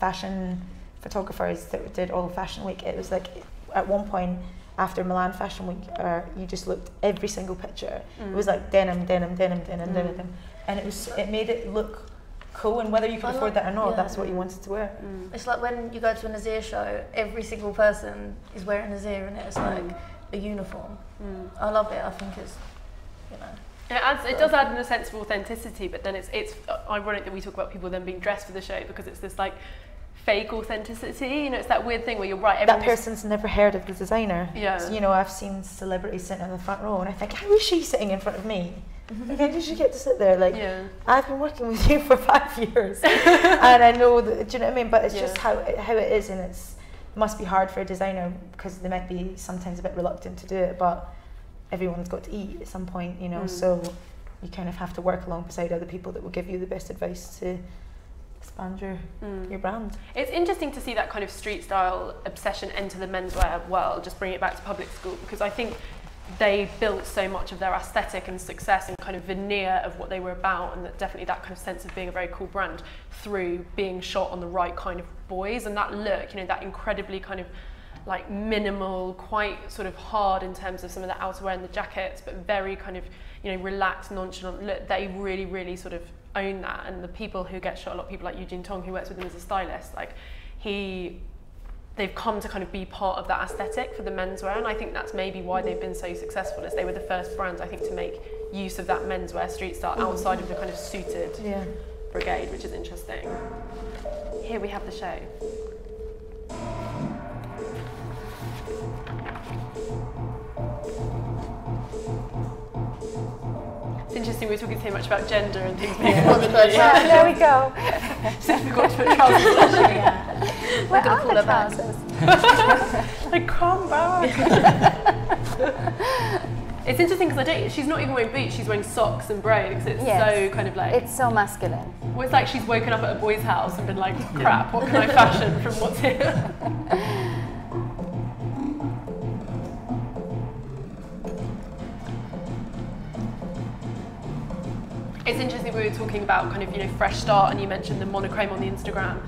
fashion photographers that did all Fashion Week, it was like at one point after Milan Fashion Week, you just looked every single picture. It was like denim, denim, denim, denim, denim, and it made it look cool, and whether you can afford that or not, that's what you wanted to wear. It's like when you go to a Nazir show, every single person is wearing Nazir, and it's like a uniform. I love it. I think it's, you know. It does add in a sense of authenticity, but then it's ironic that we talk about people then being dressed for the show, because it's this like fake authenticity. You know, it's that weird thing where you're right. That person's never heard of the designer. Yeah. So, you know, I've seen celebrities sitting in the front row, and I think, how is she sitting in front of me? Like, how did she get to sit there? Like, I've been working with you for 5 years, and I know that. Do you know what I mean? But it's just how it is, and it must be hard for a designer because they might be sometimes a bit reluctant to do it. But everyone's got to eat at some point, you know. So you kind of have to work alongside other people that will give you the best advice to expand your brand. It's interesting to see that kind of street style obsession enter the menswear world. Just bring it back to public school, because I think they built so much of their aesthetic and success and kind of veneer of what they were about, and that definitely that kind of sense of being a very cool brand through being shot on the right kind of boys, and that look, you know, that incredibly kind of like minimal, quite sort of hard in terms of some of the outerwear and the jackets, but very kind of, you know, relaxed, nonchalant look. They really, really sort of own that, and the people who get shot, a lot of people like Eugene Tong, who works with them as a stylist, like they've come to kind of be part of that aesthetic for the menswear, and I think that's maybe why they've been so successful, as they were the first brands, I think, to make use of that menswear street style outside of the kind of suited brigade, which is interesting. Here we have the show. It's interesting, we're talking so much about gender and things being there we go. So we got to put trousers on. Where are the trousers? Like, come back. It's interesting because she's not even wearing boots, she's wearing socks and brogues. It's so kind of like... It's so masculine. Well, it's like she's woken up at a boy's house and been like, crap, what can I fashion from what's here? It's interesting, we were talking about kind of, you know, fresh start, and you mentioned the monochrome on the Instagram.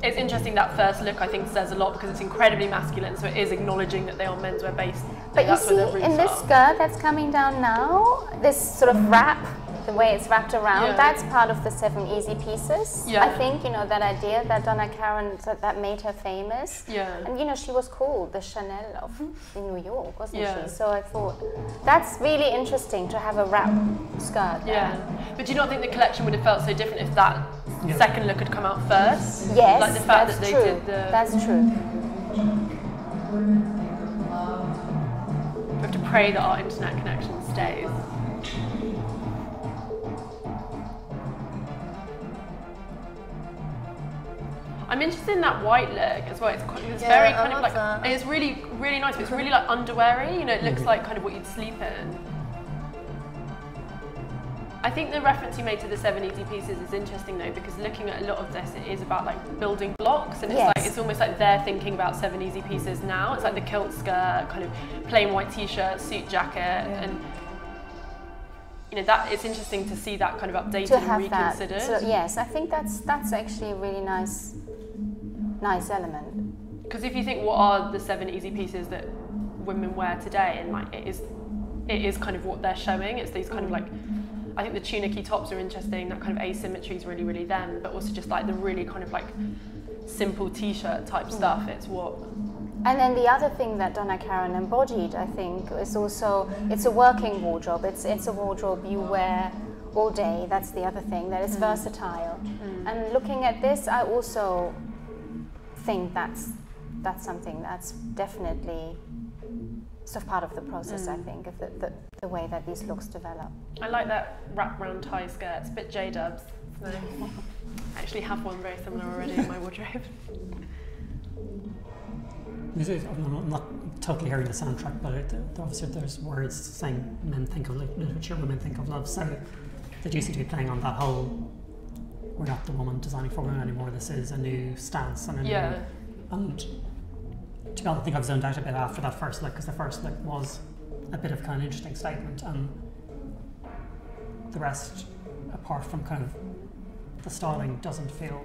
It's interesting, that first look I think says a lot, because it's incredibly masculine, so it is acknowledging that they are menswear based. But you see, in this skirt that's coming down now, this sort of wrap, the way it's wrapped around, that's part of the 7 easy pieces. I think, you know, that idea that Donna Karan, that made her famous. And, you know, she was called the Chanel of New York, wasn't she? So I thought, that's really interesting to have a wrap skirt there. But do you not think the collection would have felt so different if that second look had come out first? Yes, like the fact that's that they true. did the... That's true. We have to pray that our internet connection stays. I'm interested in that white look as well. It's very kind of like, that. It's really, really nice, but it's really like underweary, you know, it looks like kind of what you'd sleep in. I think the reference you made to the 7 easy pieces is interesting though, because looking at a lot of this, it is about like building blocks, and it's like, it's almost like they're thinking about 7 easy pieces now. It's like the kilt skirt, kind of plain white t-shirt, suit jacket, and you know, that it's interesting to see that kind of updated and reconsidered. So, yes, I think that's actually a really nice element. Because if you think, what are the 7 easy pieces that women wear today, and like it is kind of what they're showing. It's these kind of like, I think the tunicky tops are interesting. That kind of asymmetry is really, really them, but also just like the really kind of like simple t-shirt type stuff. It's what. And then the other thing that Donna Karan embodied, I think, is also, it's a working wardrobe. It's a wardrobe you wear all day. That's the other thing, that it's versatile. And looking at this, I also think that's something that's definitely sort of part of the process, I think, of the way that these looks develop. I like that wrap-round tie skirt. It's a bit J-dubs. So I actually have one very similar already in my wardrobe. I'm not totally hearing the soundtrack, but obviously there's words saying men think of literature, women think of love. So the GCT playing on that whole, we're not the woman designing for women anymore, this is a new stance and a new... And to be honest, I think I've zoned out a bit after that first look, because the first look was a bit of kind of interesting statement. the rest, apart from kind of the styling, doesn't feel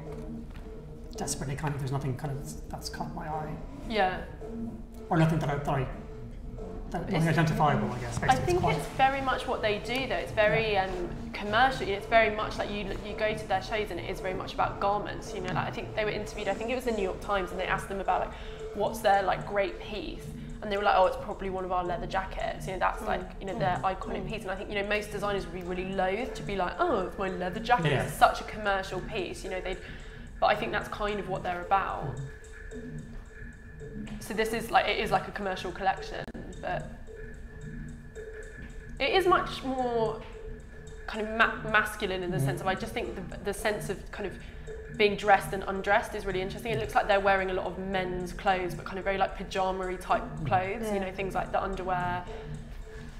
desperately kind of, there's nothing kind of that's caught my eye. Yeah. Or nothing nothing identifiable, I guess. I think it's very much what they do though. It's very commercial. It's very much like you go to their shows and it is very much about garments. You know, like I think they were interviewed. I think it was the New York Times, and they asked them about like what's their like great piece, and they were like, oh, it's probably one of our leather jackets. You know, that's like their iconic piece. And I think most designers would be really loath to be like, oh, it's my leather jacket. Yeah. It's such a commercial piece. You know, but I think that's kind of what they're about. So this is like, it is like a commercial collection, but it is much more kind of masculine in the sense of, I just think the sense of kind of being dressed and undressed is really interesting. It looks like they're wearing a lot of men's clothes, but kind of very like pajama-y type clothes, you know, things like the underwear.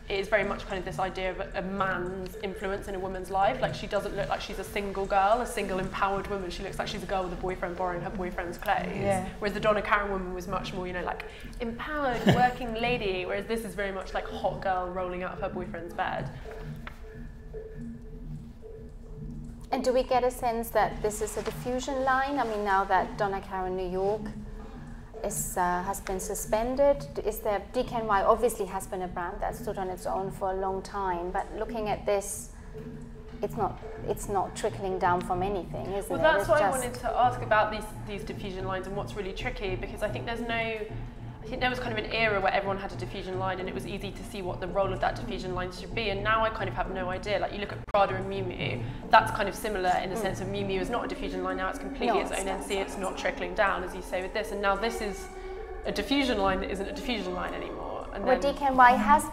It is very much kind of this idea of a man's influence in a woman's life. Like, she doesn't look like she's a single girl, a single empowered woman. She looks like she's a girl with a boyfriend borrowing her boyfriend's clothes. Yeah. Whereas the Donna Karan woman was much more, like empowered working lady. Whereas this is very much like hot girl rolling out of her boyfriend's bed. And do we get a sense that this is a diffusion line? I mean, now that Donna Karan New York has been suspended, is there, DKNY obviously has been a brand that stood on its own for a long time, but looking at this, it's not trickling down from anything, is it? Well, that's what I wanted to ask about these diffusion lines and what's really tricky, because I think I think there was kind of an era where everyone had a diffusion line and it was easy to see what the role of that diffusion line should be, and now I kind of have no idea. Like, you look at Prada and Miu Miu, that's kind of similar in the sense of Miu Miu is not a diffusion line now, it's completely its own NC, it's not trickling down, as you say with this, and now this is a diffusion line that isn't a diffusion line anymore. And well, DKNY has,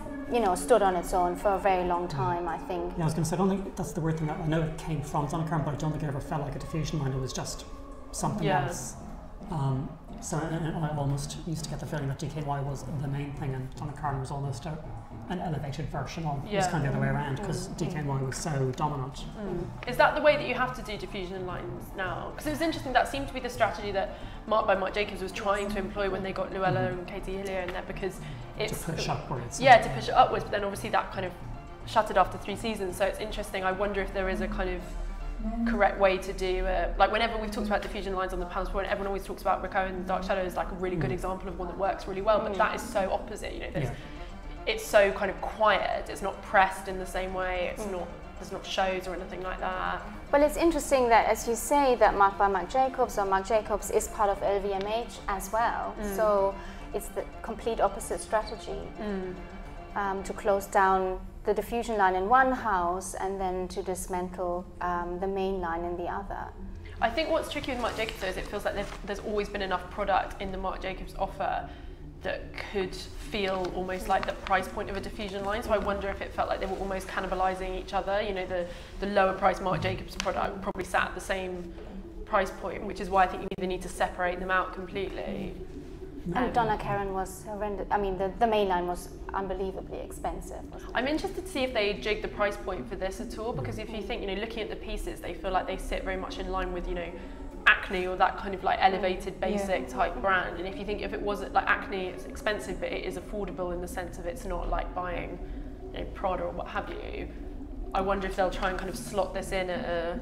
stood on its own for a very long time, I think. Yeah, I was going to say, I don't think that's the weird thing. I know it came from Donna Karan, but I don't think it ever felt like a diffusion line. It was just something else. So I almost used to get the feeling that DKNY was the main thing, and Donna Karan was almost an elevated version of it. It was kind of the other way around, because DKNY was so dominant. Is that the way that you have to do diffusion lines now? Because it was interesting, that seemed to be the strategy that Marc Jacobs was trying to employ when they got Luella and Katie Hillier in there, because it's to push upwards. Yeah, to push it upwards, but then obviously that kind of shuttered after 3 seasons. So it's interesting. I wonder if there is a kind of correct way to do like, whenever we've talked about diffusion lines on the Palms Point, everyone always talks about Rico and Dark Shadows like a really good example of one that works really well, but that is so opposite. It's so kind of quiet, it's not pressed in the same way, there's not shows or anything like that. Well, it's interesting that, as you say, that Marc Jacobs is part of LVMH as well, so it's the complete opposite strategy to close down the diffusion line in one house and then to dismantle the main line in the other. I think what's tricky with Marc Jacobs though is it feels like there's always been enough product in the Marc Jacobs offer that could feel almost like the price point of a diffusion line. So I wonder if it felt like they were almost cannibalizing each other. The lower price Marc Jacobs product probably sat at the same price point, which is why I think you either need to separate them out completely. And Donna Karan was horrendous. I mean, the main line was unbelievably expensive. I'm interested to see if they jig the price point for this at all, because if you think, looking at the pieces, they feel like they sit very much in line with, Acne or that kind of like elevated basic type brand. And if you think if it wasn't like Acne, it's expensive, but it is affordable in the sense of it's not like buying Prada or what have you. I wonder if they'll try and kind of slot this in at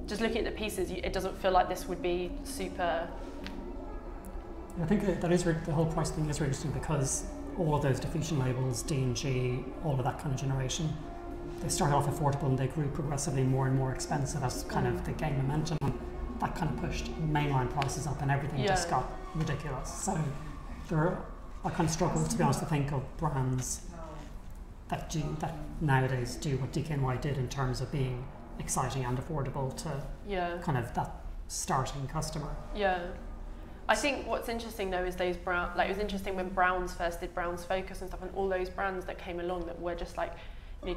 just looking at the pieces, it doesn't feel like this would be super. I think that is the whole price thing is really interesting, because all of those diffusion labels, D&G, all of that kind of generation, they started off affordable and they grew progressively more and more expensive as kind of they gained momentum. That kind of pushed mainline prices up and everything just got ridiculous. So I kind of struggle, to be honest, to think of brands that nowadays do what DKNY did in terms of being exciting and affordable to kind of that starting customer. Yeah. I think what's interesting though is those brown, like it was interesting when Browns first did Browns Focus and stuff, and all those brands that came along that were just like,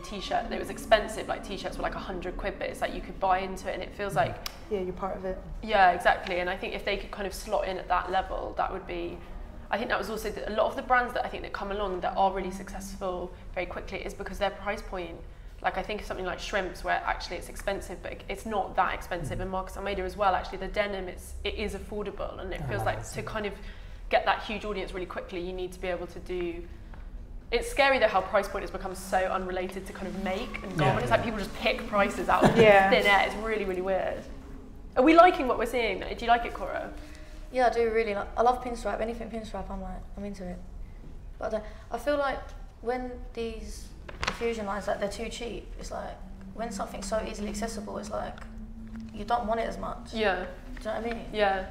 t-shirt, it was expensive, like t-shirts were like £100, but it's like you could buy into it and it feels like you're part of it. Yeah, exactly. And I think if they could kind of slot in at that level, that would be, I think that was also a lot of the brands that I think that come along that are really successful very quickly is because their price point, like I think of something like Shrimps where actually it's expensive, but it's not that expensive, and Marcus Almeida as well, actually the denim, it is affordable, and it feels like to kind of get that huge audience really quickly, you need to be able to do it's scary though how price point has become so unrelated to kind of make and garment. It's like people just pick prices out of thin air. It's really, really weird. Are we liking what we're seeing? Do you like it, Cora? Yeah, I do really. I love pinstripe. Anything pinstripe, I'm into it. But I feel like when these diffusion lines, like they're too cheap, it's like when something's so easily accessible, it's like you don't want it as much. Yeah. Do you know what I mean? Yeah.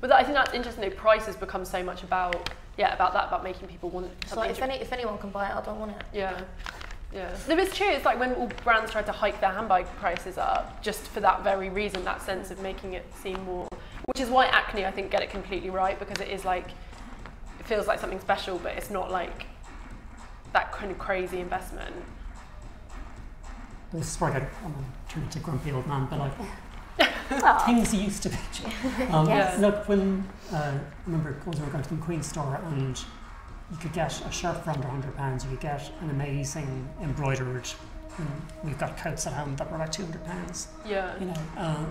But I think that's interesting. Though, price has become so much about about making people want something. It's like if anyone can buy it, I don't want it. Yeah. Yeah. No, it's true. It's like when all brands tried to hike their handbag prices up, just for that very reason, that sense of making it seem more. Which is why Acne, I think, get it completely right, because it is like, it feels like something special, but it's not like that kind of crazy investment. This is where I'm turning into a grumpy old man, but like things used to be. Look, when I remember we were going to the Queen's store and you could get a shirt for under £100, you could get an amazing embroidered, we've got coats at home that were like £200. Yeah. You know,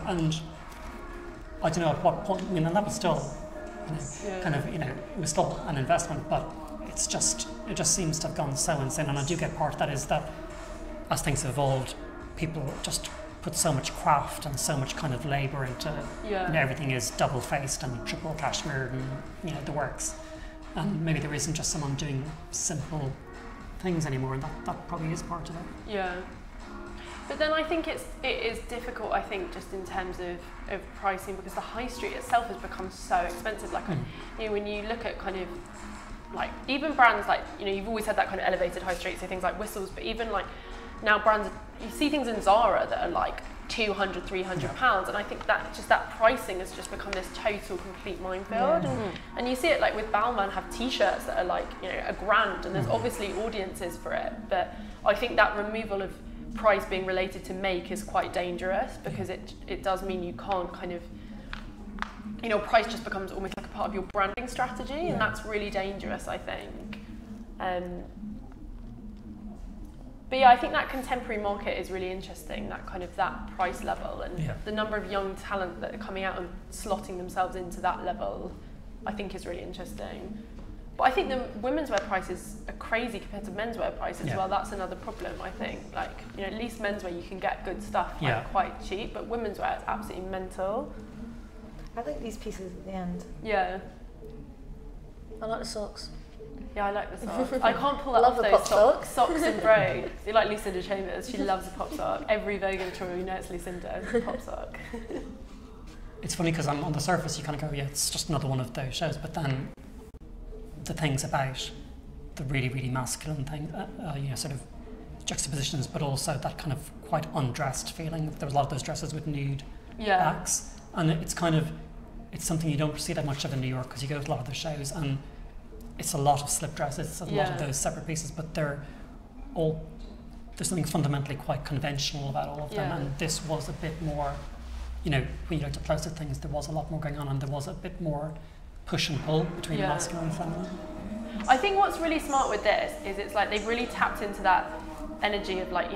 and I don't know at what point, I mean, and that was still, kind of, it was still an investment, but it just seems to have gone so insane. And I do get part of that is that as things have evolved, people just put so much craft and so much kind of labour into, everything is double-faced and triple cashmere and, the works. And maybe there isn't just someone doing simple things anymore, and that probably is part of it. Yeah. But then I think it is difficult, I think, just in terms of pricing, because the high street itself has become so expensive. Like, when you look at kind of, like, even brands like, you've always had that kind of elevated high street, so things like Whistles, but even like, now brands, you see things in Zara that are like £200, £300, and I think that just that pricing has just become this total complete minefield. And you see it like with Balmain have t-shirts that are like £1,000, and there's obviously audiences for it, but I think that removal of price being related to make is quite dangerous, because it does mean you can't kind of, price just becomes almost like a part of your branding strategy, and that's really dangerous, I think. But I think that contemporary market is really interesting, that kind of that price level, and the number of young talent that are coming out and slotting themselves into that level, I think is really interesting. But I think the women's wear prices are crazy compared to men's wear prices as well. That's another problem, I think. Like, at least men's wear you can get good stuff quite cheap, but women's wear is absolutely mental. I like these pieces at the end. Yeah. I like the socks. Yeah, I like the socks. I can't pull that love off the those pop socks and braids. You like Lucinda Chambers, she loves a pop sock. Every Vogue editorial, it's Lucinda, it's a pop sock. It's funny because on the surface you kind of go, it's just another one of those shows, but then the things about the really, really masculine thing, sort of juxtapositions, but also that kind of quite undressed feeling. There was a lot of those dresses with nude backs, and it's something you don't see that much of in New York, because you go to a lot of the shows and it's a lot of slip dresses, a lot of those separate pieces, but there's something fundamentally quite conventional about all of them, and this was a bit more, when you looked at closer things, there was a lot more going on, and there was a bit more push and pull between masculine and feminine. I think what's really smart with this is it's like they've really tapped into that energy of like,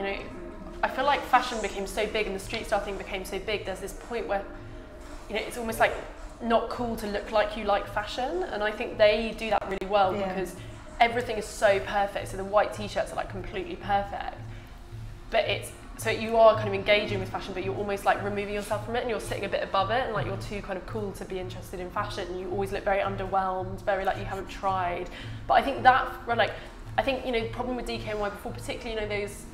I feel like fashion became so big and the street style thing became so big, there's this point where, it's almost like not cool to look like you like fashion, and I think they do that really well because everything is so perfect. So the white t-shirts are like completely perfect, but so you are kind of engaging with fashion, but you're almost like removing yourself from it, and you're sitting a bit above it, and like you're too kind of cool to be interested in fashion. You always look very underwhelmed, very like you haven't tried. But I think the problem with DKNY before, particularly those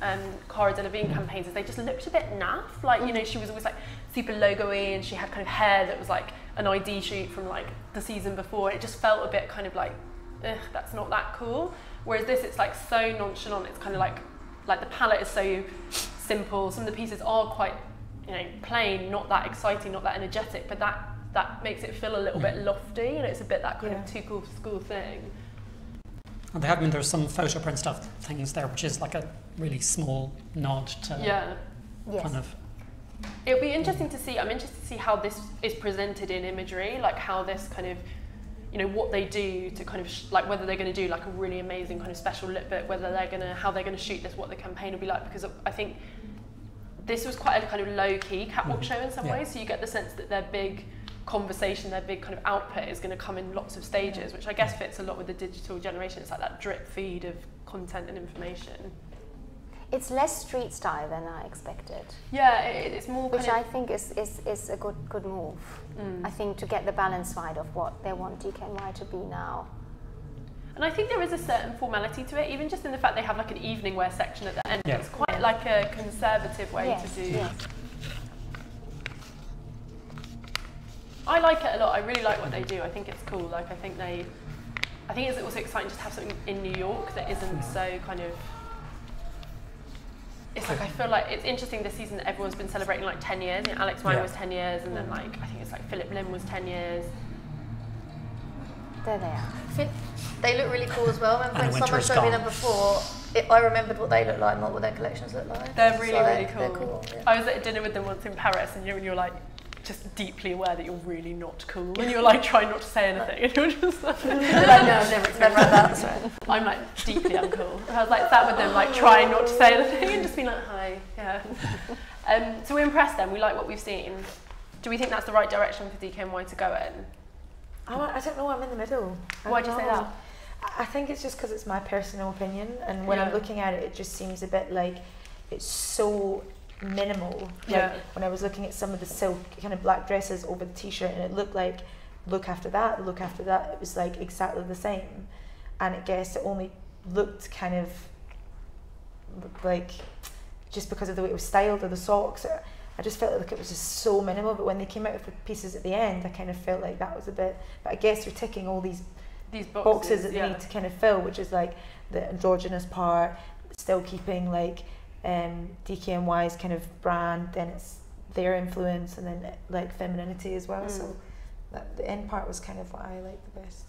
Cora Delevingne campaigns, is they just looked a bit naff. Like she was always like super logo-y, and she had kind of hair that was like an ID shoot from like the season before. It just felt a bit kind of like, that's not that cool. Whereas this, it's like so nonchalant. It's kind of like the palette is so simple. Some of the pieces are quite, plain, not that exciting, not that energetic, but that makes it feel a little bit lofty. It's a bit that kind of too cool for school thing. And there's some photo print things there, which is like a really small nod to kind of. It'll be interesting to see. I'm interested to see how this is presented in imagery, like how this kind of, what they do to kind of like whether they're going to do like a really amazing kind of special look bit, how they're going to shoot this, what the campaign will be like, because I think this was quite a kind of low key catwalk show in some ways. So you get the sense that their big conversation, their big kind of output is going to come in lots of stages, which I guess fits a lot with the digital generation. It's like that drip feed of content and information. It's less street style than I expected. Yeah, it's more which kind I think is a good move. I think to get the balance right of what they want DKNY to be now. And I think there is a certain formality to it, even just in the fact they have like an evening wear section at the end. Yeah. It's quite like a conservative way to do. Yes. I like it a lot. I really like what they do. I think it's cool. Like I think it's also exciting just to have something in New York that isn't so kind of. It's like I feel like it's interesting this season that everyone's been celebrating like 10 years. You know, Alex Wang was 10 years, and then like I think it's like Philip Lim was 10 years. There they are. I think they look really cool as well. Remember when someone showed me gone. them before, I remembered what they look like, not what their collections look like. They're really, So, really cool. They're cool, yeah. I was at a dinner with them once in Paris, and you're like just deeply aware that you're really not cool, and you're like trying not to say anything, and you're just like, You're like, no, I've never experienced that. So. I'm like deeply uncool. I was like sat with them, like trying not to say anything, and just being like, hi, yeah. So we're impressed then. We like what we've seen. Do we think that's the right direction for DKNY to go in? I don't know, I'm in the middle. Why'd you say that? I think it's just because it's my personal opinion, and when I'm looking at it, it just seems a bit like it's so minimal. Like when I was looking at some of the silk kind of black dresses over the t-shirt, and it looked like look after that, it was like exactly the same. And I guess it only looked kind of like just because of the way it was styled, or the socks, or I just felt like it was just so minimal. But when they came out with the pieces at the end, I kind of felt like that was a bit, but I guess they're ticking all these boxes that they need to kind of fill, which is like the androgynous part, still keeping like DKNY's kind of brand, then it's their influence, and then like femininity as well. So that, the end part was kind of what I liked the best.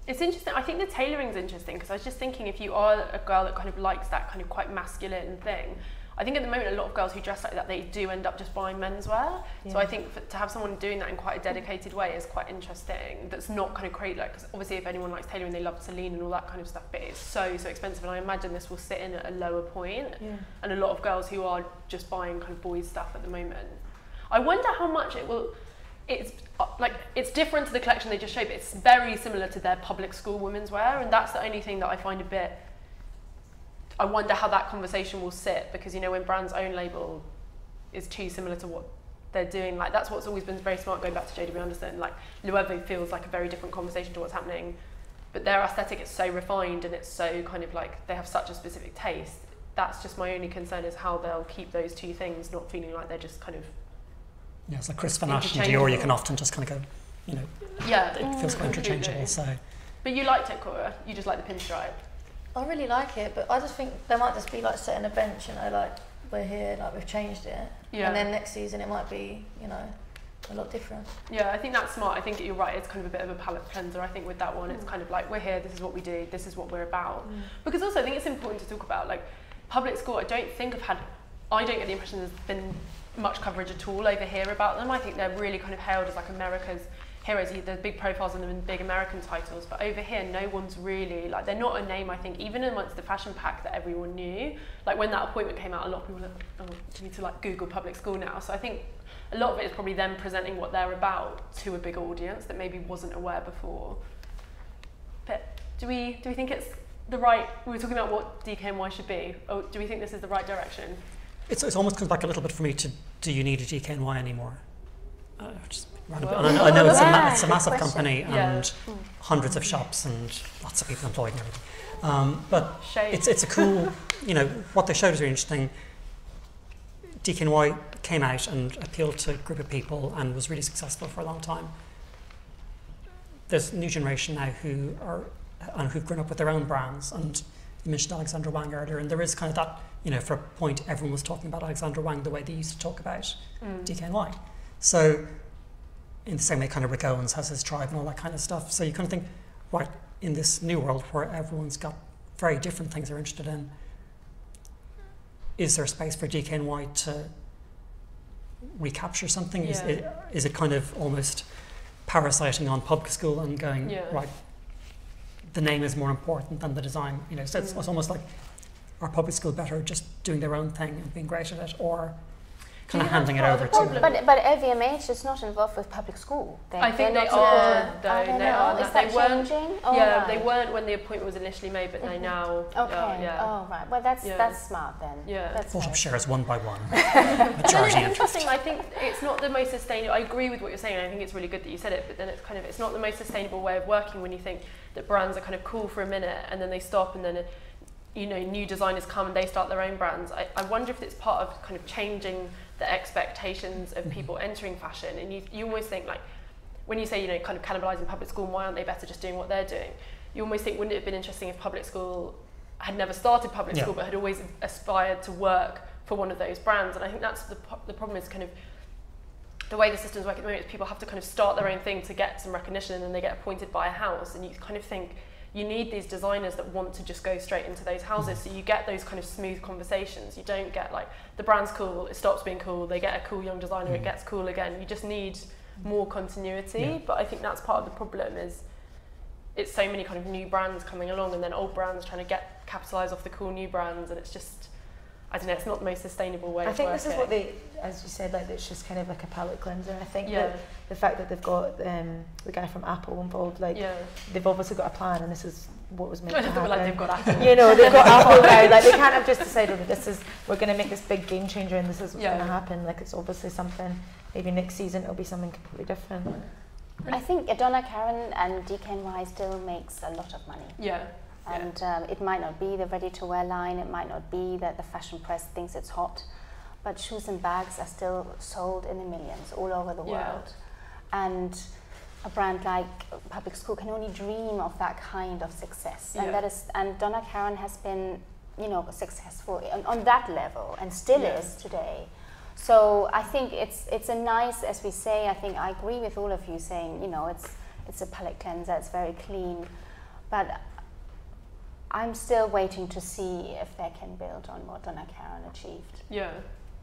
It's interesting. I think the tailoring's interesting, because I was just thinking, if you are a girl that kind of likes that kind of quite masculine thing, I think at the moment a lot of girls who dress like that, they do end up just buying menswear. Yeah. So I think to have someone doing that in quite a dedicated way is quite interesting. That's not kind of crazy, like, because obviously if anyone likes tailoring, they love Celine and all that kind of stuff, but it's so expensive, and I imagine this will sit in at a lower point. Yeah. And a lot of girls who are just buying kind of boys stuff at the moment. I wonder how much it will. It's different to the collection they just showed, but it's very similar to their public school women's wear, and that's the only thing that I find a bit. I wonder how that conversation will sit, because you know when brands' own label is too similar to what they're doing, like that's what's always been very smart, going back to JW Anderson, like Loewe feels like a very different conversation to what's happening, but their aesthetic is so refined and it's so kind of like they have such a specific taste. That's just my only concern, is how they'll keep those two things not feeling like they're just kind of. Yeah, it's like Chris Van Ash and Dior, you can often just kind of go, you know, it feels quite interchangeable. So. But you liked it, Cora? You just like the pinstripe? I really like it, but I just think they might just be like setting a bench, you know, like we're here, like we've changed it, and then next season it might be, you know, a lot different. Yeah, I think that's smart. I think you're right, it's kind of a bit of a palate cleanser. I think with that one, it's kind of like, we're here, this is what we do, this is what we're about. Because also I think it's important to talk about, like, public school, I don't get the impression there's been much coverage at all over here about them. I think they're really kind of hailed as like America's heroes. There's big profiles on them in big American titles, but over here no one's really, like, they're not a name, I think, even amongst the fashion pack that everyone knew. Like when that appointment came out, a lot of people were like, oh, you need to like Google public school now. So I think a lot of it is probably them presenting what they're about to a big audience that maybe wasn't aware before. But do we think it's the right, we were talking about what DKNY should be, or do we think this is the right direction? It almost comes back a little bit for me to, do you need a DKNY anymore? I know it's a massive company and hundreds of shops and lots of people employed and everything. But it's a cool, you know, what they showed is really interesting. DKNY came out and appealed to a group of people and was really successful for a long time. There's a new generation now who've grown up with their own brands, and you mentioned Alexandra Wang earlier, and there is kind of that, you know, for a point everyone was talking about Alexandra Wang the way they used to talk about DKNY. So in the same way kind of Rick Owens has his tribe and all that kind of stuff. So you kind of think, right, in this new world where everyone's got very different things they're interested in, is there space for DKNY to recapture something? Is it kind of almost parasiting on public school and going, right, the name is more important than the design? You know, so it's almost like, are public school better just doing their own thing and being great at it, or kind of handing it over to. But LVMH is not involved with public school. I think they not are, though. Are they They now? are. Is that They weren't. changing? Oh, Yeah, right. they weren't when the appointment was initially made, but they now. Okay. Yeah. Oh, right. Well, that's smart then. Yeah. That's Bought up very shares one by one. No, Majority it's interest. interesting. I think it's not the most sustainable. I agree with what you're saying. I think it's really good that you said it. But then it's not the most sustainable way of working when you think that brands are kind of cool for a minute and then they stop and then new designers come and they start their own brands. I wonder if it's part of kind of changing the expectations of people entering fashion. And you almost think like when you say kind of cannibalizing public school, and why aren't they better just doing what they're doing? You almost think, wouldn't it have been interesting if public school had never started public school but had always aspired to work for one of those brands? And I think that's the problem is kind of the way the systems work at the moment is people have to kind of start their own thing to get some recognition, and then they get appointed by a house, and you kind of think you need these designers that want to just go straight into those houses, so you get those kind of smooth conversations. You don't get like the brand's cool, it stops being cool, they get a cool young designer, it gets cool again. You just need more continuity, but I think that's part of the problem is it's so many kind of new brands coming along and then old brands trying to capitalise off the cool new brands, and it's just, I don't know, it's not the most sustainable way of working. I think this is what they, as you said, like it's just kind of like a palate cleanser. I think that the fact that they've got the guy from Apple involved, like they've obviously got a plan, and this is what was meant to happen. Like they've got Apple. They've got Apple now. Like they can't have just decided that we're going to make this big game changer, and this is what's going to happen. Like it's obviously something. Maybe next season it'll be something completely different. I think Donna Karan and DKNY still makes a lot of money. Yeah. And it might not be the ready-to-wear line, it might not be that the fashion press thinks it's hot, but shoes and bags are still sold in the millions all over the world. And a brand like Public School can only dream of that kind of success. And Donna Karan has been, successful on that level and still is today. So I think it's a nice, as we say, I think I agree with all of you saying, it's a palette cleanser, it's very clean, but I'm still waiting to see if they can build on what Donna Karan achieved. Yeah,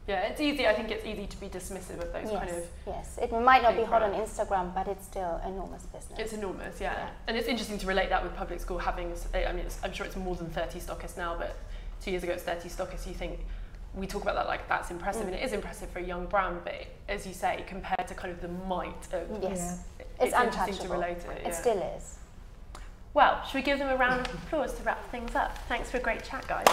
it's easy. I think it's easy to be dismissive of those kind of. Yes, it might not be hot on Instagram, but it's still enormous business. It's enormous, and it's interesting to relate that with Public School having. I mean, I'm sure it's more than 30 stockists now, but 2 years ago it's 30 stockists. You think we talk about that like that's impressive, and it is impressive for a young brand, but as you say, compared to kind of the might of it's interesting to relate it. It still is. Well, should we give them a round of applause to wrap things up? Thanks for a great chat, guys.